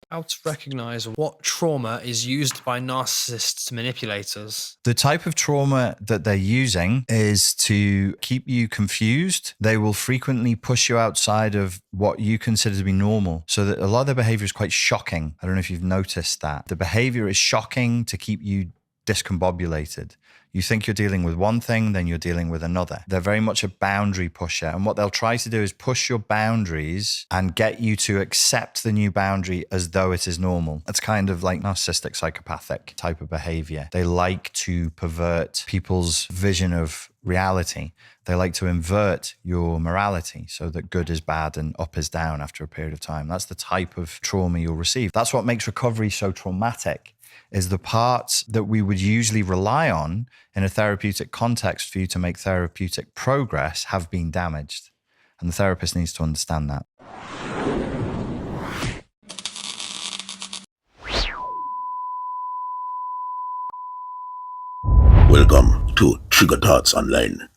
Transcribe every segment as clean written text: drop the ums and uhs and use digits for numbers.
How to recognize what trauma is used by narcissists to manipulate us. The type of trauma that they're using is to keep you confused. They will frequently push you outside of what you consider to be normal. So that a lot of their behavior is quite shocking. I don't know if you've noticed that. The behavior is shocking to keep you discombobulated. You think you're dealing with one thing, then you're dealing with another. They're very much a boundary pusher. And what they'll try to do is push your boundaries and get you to accept the new boundary as though it is normal. It's kind of like narcissistic, psychopathic type of behavior. They like to pervert people's vision of reality. They like to invert your morality so that good is bad and up is down after a period of time. That's the type of trauma you'll receive. That's what makes recovery so traumatic, is the parts that we would usually rely on in a therapeutic context for you to make therapeutic progress have been damaged. And the therapist needs to understand that. Welcome to Trigger Thoughts Online.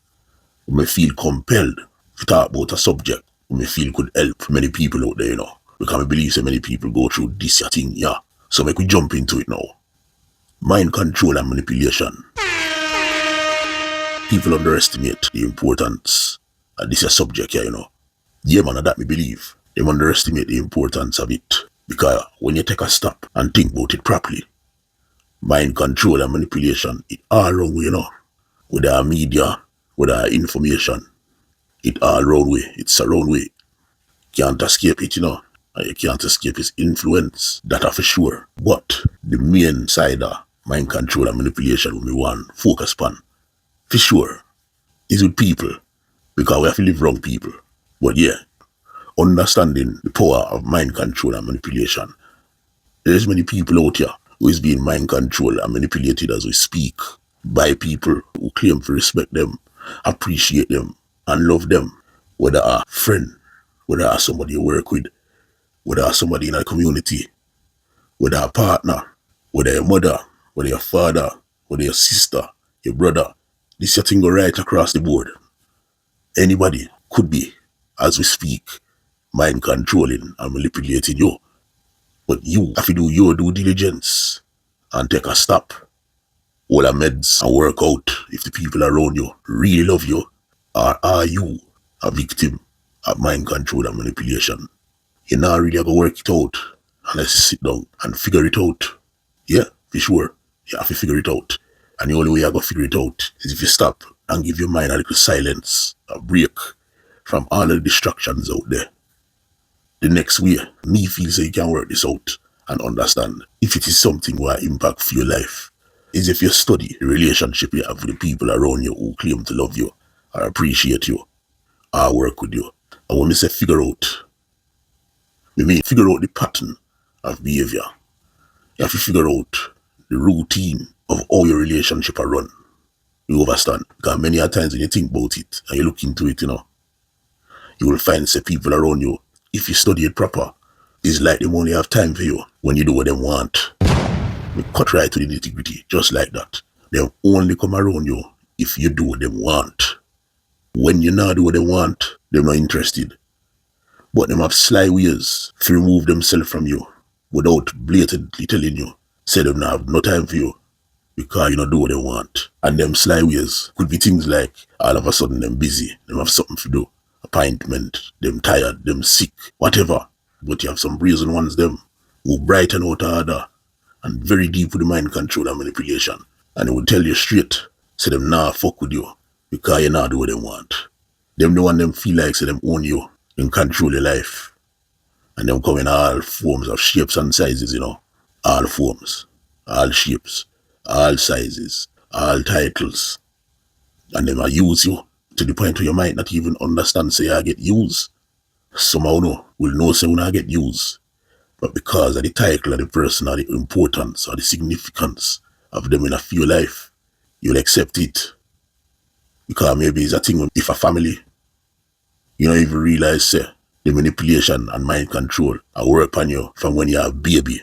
You may feel compelled to talk about a subject you may feel could help many people out there, because I believe so many people go through this thing, yeah. So make we jump into it now. Mind control and manipulation. People underestimate the importance of this subject here, Yeah, man, that me believe. They underestimate the importance of it. Because when you take a stop and think about it properly, mind control and manipulation, it all wrong way, With our media, with our information, it all wrong way. It's a wrong way. Can't escape it, and you can't escape its influence. That are for sure. But the main side of mind control and manipulation we want to focus on, for sure, is with people. Because we have to live wrong people. But yeah, understanding the power of mind control and manipulation. There's many people out here who is being mind controlled and manipulated as we speak by people who claim to respect them, appreciate them, and love them. Whether a friend, whether a somebody you work with, whether a somebody in a community, whether a partner, whether your mother, whether your father, whether your sister, your brother. This thing go right across the board. Anybody could be, as we speak, mind controlling and manipulating you. But you have to do your due diligence and take a stop. All the meds and work out if the people around you really love you, or are you a victim of mind control and manipulation. You're not really going to work it out unless you sit down and figure it out. Yeah, for sure. You have to figure it out. And the only way you're going to figure it out is if you stop and give your mind a little silence, a break from all the distractions out there. The next way, me feels so you can work this out and understand if it is something where impact for your life, is if you study the relationship you have with the people around you who claim to love you or appreciate you or work with you. And when I say figure out, I mean figure out the pattern of behavior. You have to figure out the routine of how your relationship are run. You understand? Because many a times when you think about it and you look into it, you will find say people around you, if you study it proper, it's like they only have time for you when you do what they want. We cut right to the nitty-gritty, just like that. They only come around you if you do what they want. When you not do what they want, they're not interested. But them have sly ways to remove themselves from you without blatantly telling you, say them not have no time for you because you don't do what they want. And them sly ways could be things like all of a sudden them busy, them have something to do, appointment, them tired, them sick, whatever. But you have some brazen ones them who brighten out order and very deep with the mind control and manipulation. And they will tell you straight, say them nah fuck with you because you not do what they want. Them the one them feel like say them own you and control your life. And them come in all forms of shapes and sizes, all forms, all shapes, all sizes, all titles. And them use you to the point where you might not even understand say I get used. Somehow will know say when I get used. But because of the title of the person or the importance or the significance of them in your life, you'll accept it. Because maybe it's a thing if a family, you don't even realize say the manipulation and mind control are work on you from when you're a baby.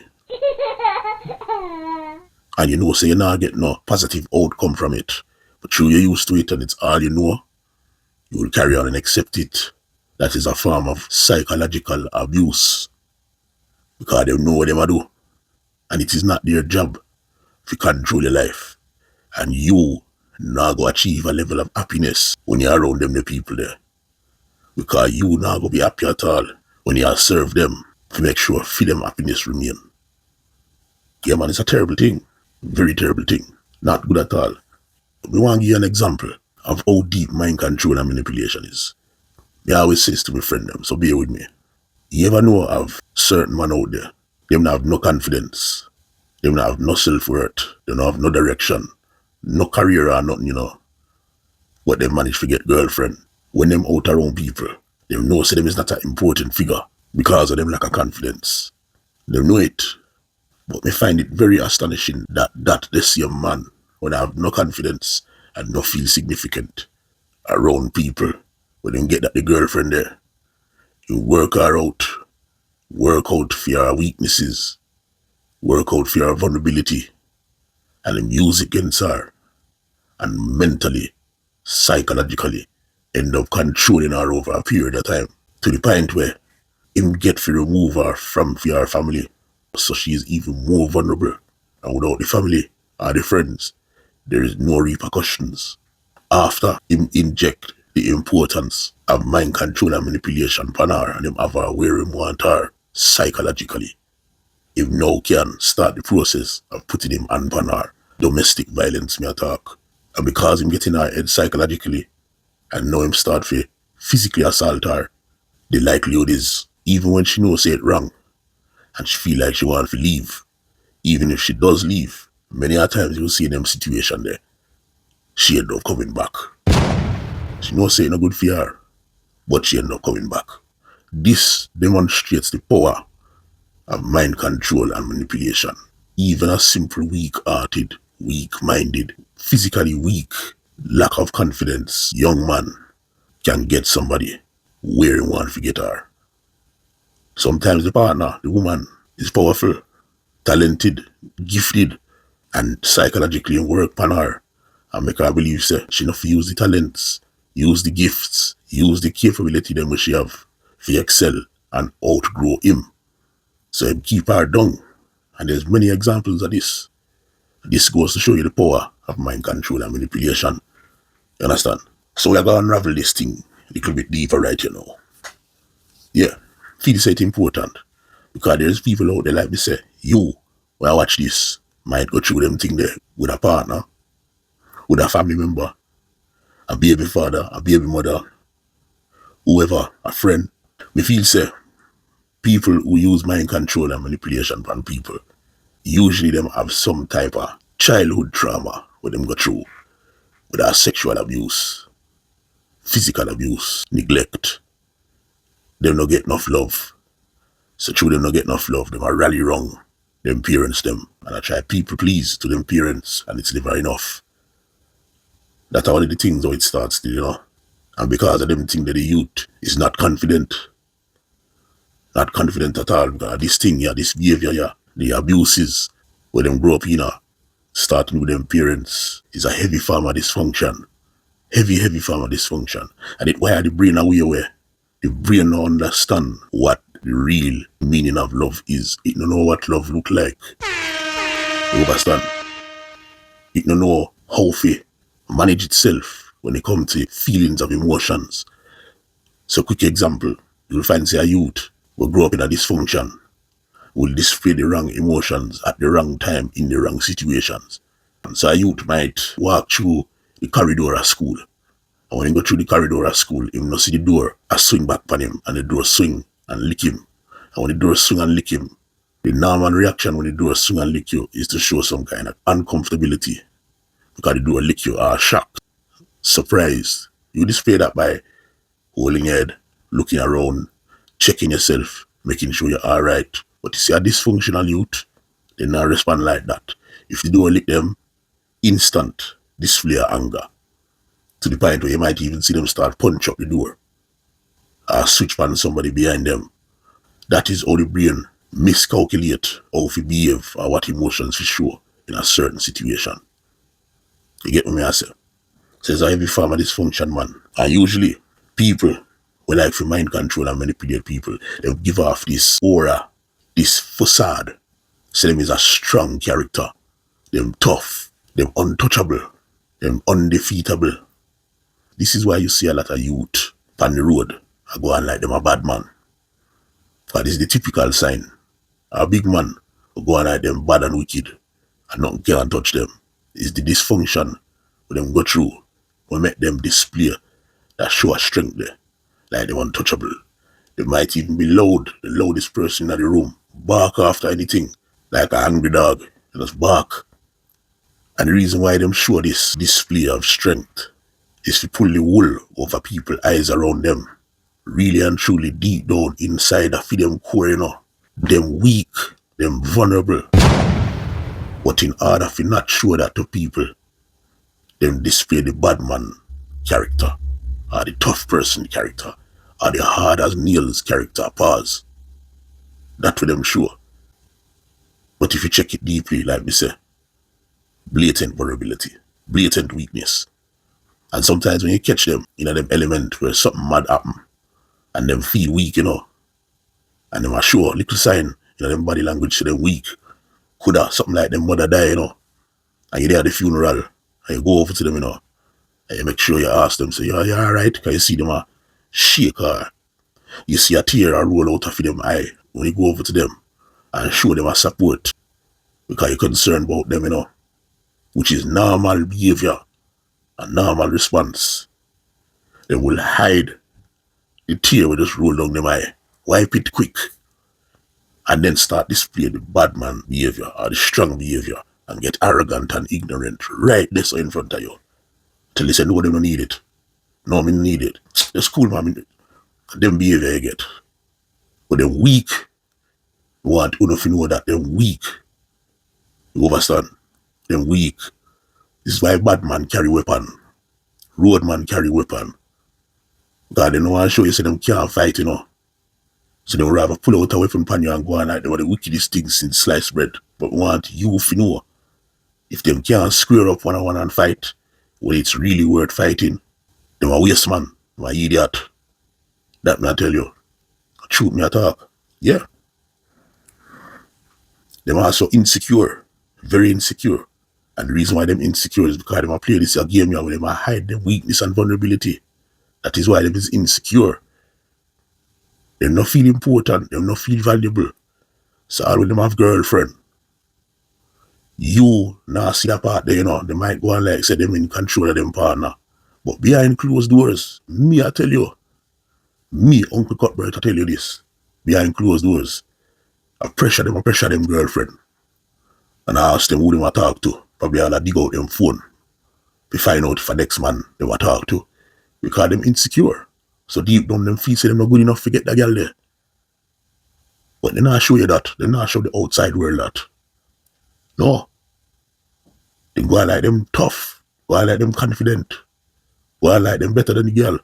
And say you're not getting no positive outcome from it. But through you're used to it and it's all you know, you will carry on and accept it. That is a form of psychological abuse. because they know what they do. And it is not their job to control your life. And you now go achieve a level of happiness when you're around them, the people there. Because you now go be happy at all when you serve them to make sure for them happiness remain. Yeah, man, it's a terrible thing. Very terrible thing. Not good at all. We want to give you an example of how deep mind control and manipulation is. I always say to my friend them, so bear with me. You ever know of certain man out there, them not have no confidence, them not have no self-worth, they don't have no direction, no career or nothing, but they manage to get girlfriend. When them out around people, they know say them is not an important figure because of them lack of confidence. They know it. But me find it very astonishing that the same man would have no confidence and no feel significant around people when them get that the girlfriend there. You work out for your weaknesses, work out for your vulnerability, and then use against her, and mentally, psychologically, end up controlling her over a period of time, to the point where him get to remove her from your family, so she is even more vulnerable. And without the family or the friends, there is no repercussions. After him inject the importance of mind control and manipulation upon her, and him have her where him want her psychologically, him now can start the process of putting him upon her. Domestic violence, me a talk. And because him getting her head psychologically, and now him start to physically assault her, the likelihood is, even when she knows say it wrong, and she feel like she want to leave, even if she does leave, many a times you will see in them situation there, she end up coming back. She knows say it no good for her, but she end up coming back. This demonstrates the power of mind control and manipulation. Even a simple weak-hearted, weak-minded, physically weak, lack of confidence young man can get somebody where he want to get her. Sometimes the partner, the woman, is powerful, talented, gifted, and psychologically work upon her and make her believe say she not use the talents, use the gifts, use the capability them which she have to excel and outgrow him. So him keep her down. And there's many examples of this. This goes to show you the power of mind control and manipulation. You understand? So we're going to unravel this thing a little bit deeper right now. Yeah, feel say it's important. Because there's people out there like me say, you, when I watch this, might go through them thing there with a partner, with a family member, a baby father, a baby mother, whoever, a friend. Me feel say, people who use mind control and manipulation on people, usually them have some type of childhood trauma where them go through, whether sexual abuse, physical abuse, neglect. Them not get enough love. So through them not get enough love, them are rally wrong them parents them, and I try people please to them parents, and it's never enough. That's one of the things how it starts, and because of them think that the youth is not confident at all, because this thing, this behavior, the abuses where them grow up, starting with them parents, is a heavy form of dysfunction. Heavy form of dysfunction. And it wire the brain away where the brain don't understand what the real meaning of love is. It don't know what love look like. You understand? It don't know how to manage itself when it comes to feelings of emotions. So quick example, you'll find say a youth will grow up in a dysfunction, will display the wrong emotions at the wrong time in the wrong situations. And so a youth might walk through the corridor of school. And when he go through the corridor of school, he will not see the door swing back on him, and the door swing and lick him. And when the door swing and lick him, the normal reaction when the door swing and lick you is to show some kind of uncomfortability. Because the door lick you are shocked, surprised. You display that by holding your head, looking around, checking yourself, making sure you're alright. But you see a dysfunctional youth, they not respond like that. If the door lick them, instant display of anger. To the point where you might even see them start punch up the door or switch on somebody behind them. That is how the brain miscalculate how to behave or what emotions to show in a certain situation. You get what I say? So it's a heavy form of dysfunction, man. And usually people who like to mind control and manipulate people, they give off this aura, this facade. Say them is a strong character. Them tough. Them untouchable. Them undefeatable. This is why you see a lot of youth on the road I go on like them a bad man. That is the typical sign. A big man who go on like them bad and wicked and nothing can touch them. It's the dysfunction when them go through we make them display that show a strength there. Like them untouchable. They might even be loud, the loudest person in the room. Bark after anything. Like an angry dog. They just bark. And the reason why them show this display of strength is to pull the wool over people's eyes around them. Really and truly deep down inside of them core, them weak, them vulnerable. But in order to not show that to people, them display the bad man character, or the tough person character, or the hard as nails character. Pause. That's what them show. But if you check it deeply, like we say, blatant vulnerability, blatant weakness. And sometimes when you catch them in them element where something mad happen, and them feel weak, and them are show a little sign in them body language to them weak. Coulda something like them mother die, and you're there at the funeral, and you go over to them, and you make sure you ask them, say, yeah, you alright? Because you see them shake, or you see a tear roll out of them eye when you go over to them and show them a support because you're concerned about them, which is normal behavior and normal response. They will hide the tear will just roll down them eye, wipe it quick, and then start displaying the bad man behavior or the strong behavior and get arrogant and ignorant right there in front of you. Till they say, no, they don't need it. No, me need it. It's cool, man. Them behavior you get. But them weak. You want you to know that them weak. You understand? Them weak. This is why bad man carry weapon. Road man carry weapon. God, they don't want to show you say them can't fight, So they would rather pull out a weapon pan you and go on like they were the wickedest things since sliced bread. But want you to know if them can't square up one-on-one and fight, when it's really worth fighting, them a waste man, them a idiot. That me I tell you. Truth me I talk. Yeah. Them also insecure. Very insecure. And the reason why them insecure is because them a play this a game where them a hide them weakness and vulnerability. That is why them is insecure. Them not feel important. Them not feel valuable. So all when them have girlfriend, you now see that part there, they might go and like say them in control of them partner. But behind closed doors, me I tell you, me, Uncle Cutbert, I tell you this, behind closed doors, I pressure them girlfriend. And I ask them who they want to talk to. Probably I'll dig out them phone to find out if the next man they want to talk to. Because them insecure. So deep down them feel say them not good enough to get that girl there. But they not show you that. They not show the outside world that. No. They go like them tough. Go like them confident. Go like them better than the girl.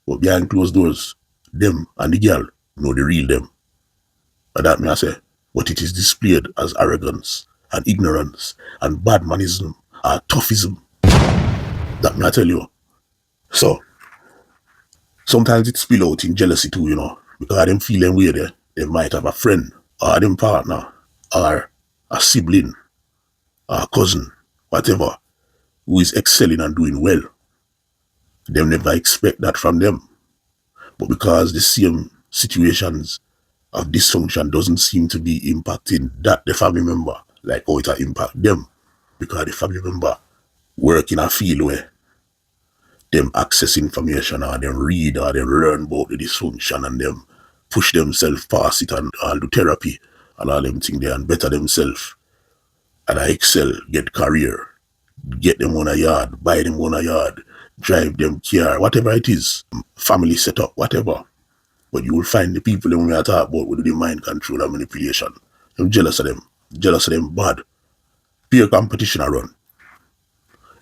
But behind closed doors, them and the girl know the real them. And that me I say, but it is displayed as arrogance and ignorance and bad manism or toughism. That me I tell you. So, sometimes it spill out in jealousy too, because them feeling weird there. They might have a friend or them partner or a sibling or a cousin, whatever, who is excelling and doing well. They never expect that from them. But because the same situations of dysfunction doesn't seem to be impacting that the family member, like how it impact them. Because the family member work in a field where them access information or them read or them learn about the dysfunction and them push themselves past it and all do therapy and all them things there and better themselves. And I excel, get career, get them on a yard, buy them on a yard, drive them car, whatever it is, family setup, whatever. But you will find the people when we are talking about with the mind control and manipulation. I'm jealous of them bad. Peer competition around.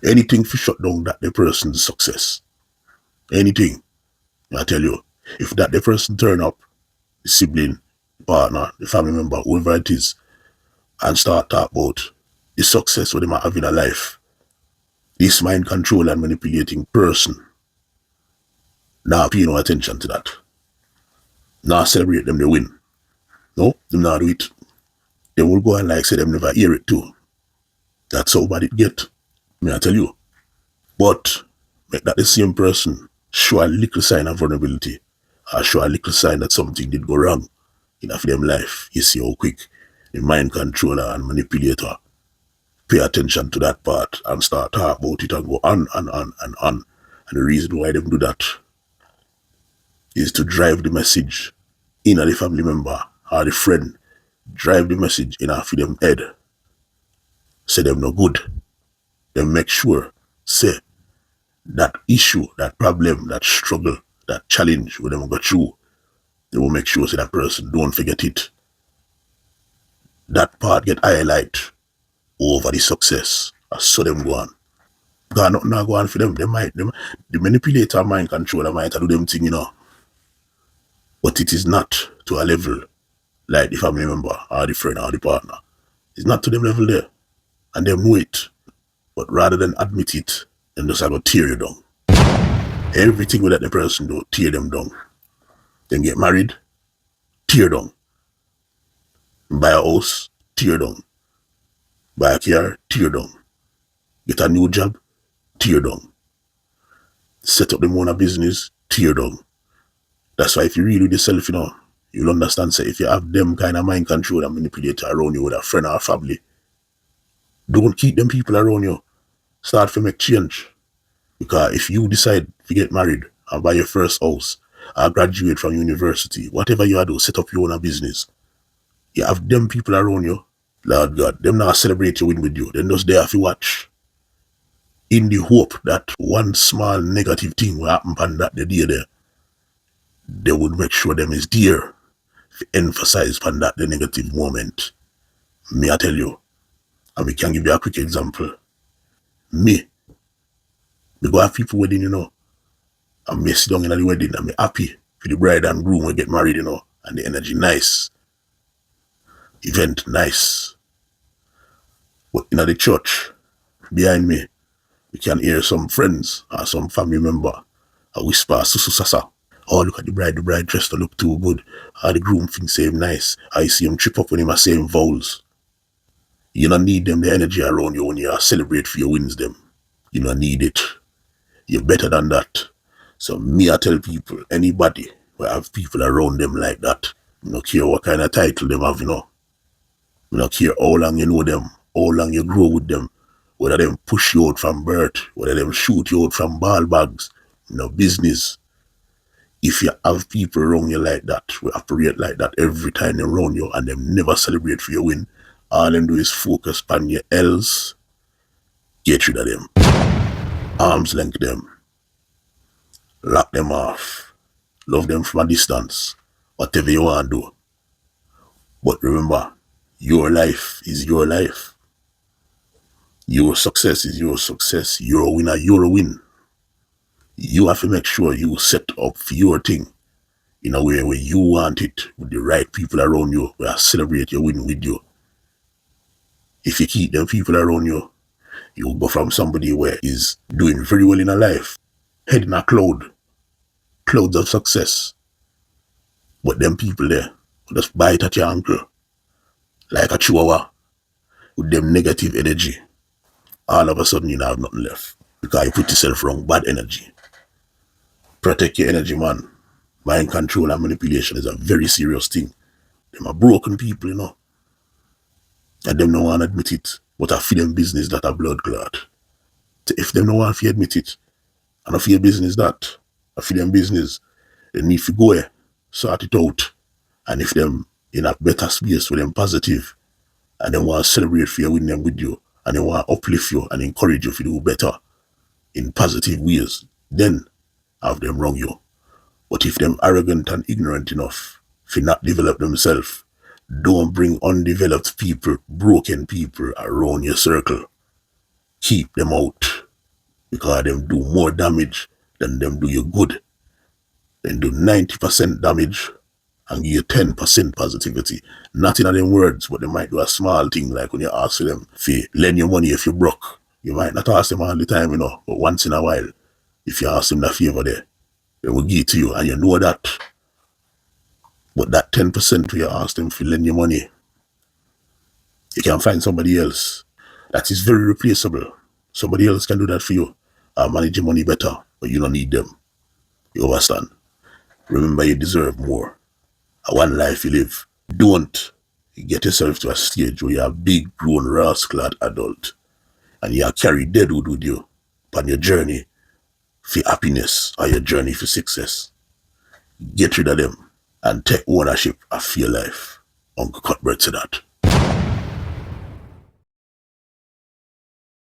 Anything to shut down that the person's success. Anything. I tell you, if that the person turn up, the sibling, the partner, the family member, whoever it is, and start talk about the success what they might have in a life, this mind control and manipulating person, now pay no attention to that. Now celebrate them they win. No, them not do it. they will go and like say them never hear it too. That's how bad it get. May I tell you. But make that the same person show a little sign of vulnerability or show a little sign that something did go wrong in them life. You see how quick the mind controller and manipulator pay attention to that part and start talk about it and go on and on and on. And the reason why them do that is to drive the message in the family member or the friend, drive the message in for them head. Say them no good. Then make sure, say, that issue, that problem, that struggle, that challenge when them go through, they will make sure say that person don't forget it. That part get highlight over the success. I saw them go on. God nothing not go on for them. The manipulator mind controller might do them thing, But it is not to a level like the family member or the friend or the partner. It's not to them level there. And they know it. But rather than admit it, them just go tear you down. Everything with that the person do, tear them down. Then get married, tear down. Buy a house, tear down. Buy a car, tear down. Get a new job, tear down. Set up them own a business, tear down. That's why if you read with yourself, you'll understand, say, if you have them kind of mind control and manipulator around you with a friend or family, don't keep them people around you. Start to make change. Because if you decide to get married and buy your first house or graduate from university, whatever you do, set up your own business, you have them people around you, Lord God, them not celebrate your win with you. Then just there if you watch. In the hope that one small negative thing will happen on that the day there, they would make sure them is there to emphasize on that the negative moment. Me, I tell you, and we can give you a quick example. Me go have people wedding, and me sit down in the wedding and me happy for the bride and groom will get married, and the energy nice. Event nice. But in the church, behind me, we can hear some friends or some family member a whisper, susu. Oh, look at the bride dressed to look too good. Or the groom thinks him nice. I see him trip up when him a saying vowels. You don't need them, the energy around you when you celebrate for your wins them. You don't need it. You're better than that. So me, I tell people, anybody who have people around them like that, you don't care what kind of title them have, You don't care how long you know them, how long you grow with them, whether them push you out from birth, whether them shoot you out from ball bags, business. If you have people around you like that, we operate like that every time they around you and them never celebrate for your win, all them do is focus on your L's, get rid of them. Arms length them. Lock them off. Love them from a distance. Whatever you want to do. But remember, your life is your life. Your success is your success. You're a winner, you're a win. You have to make sure you set up for your thing in a way where you want it, with the right people around you, where celebrate your win with you. If you keep them people around you, you'll go from somebody where is doing very well in a life, head in a clouds of success. But them people there will just bite at your ankle like a chihuahua with them negative energy. All of a sudden you don't have nothing left because you put yourself wrong, bad energy. Protect your energy, man. Mind control and manipulation is a very serious thing. Them are broken people, And them no want to admit it. But I feel them business that a blood clot. If them no want to admit it, and I feel business that, I feel them business, they need to go there, sort it out. And if them in a better space with them positive, and they want to celebrate for you, win them with you, and they want to uplift you and encourage you to do better in positive ways, then have them wrong you. But if them arrogant and ignorant enough to not develop themselves, don't bring undeveloped people, broken people around your circle. Keep them out. Because them do more damage than them do you good. Then do 90% damage and give you 10% positivity. Not in them words, but they might do a small thing like when you ask them if you lend your money if you broke. You might not ask them all the time, but once in a while, if you ask them that favor there, they will give it to you and you know that. But that 10% where you ask them if you lend your money, You can find somebody else that is very replaceable. Somebody else can do that for you. Manage your money better, but you don't need them. You understand? Remember, you deserve more. One life you live. Don't get yourself to a stage where you're a big, grown, rascal adult and you carry deadwood with you on your journey for happiness or your journey for success. Get rid of them and take ownership of your life. Uncle Cuthbert said that.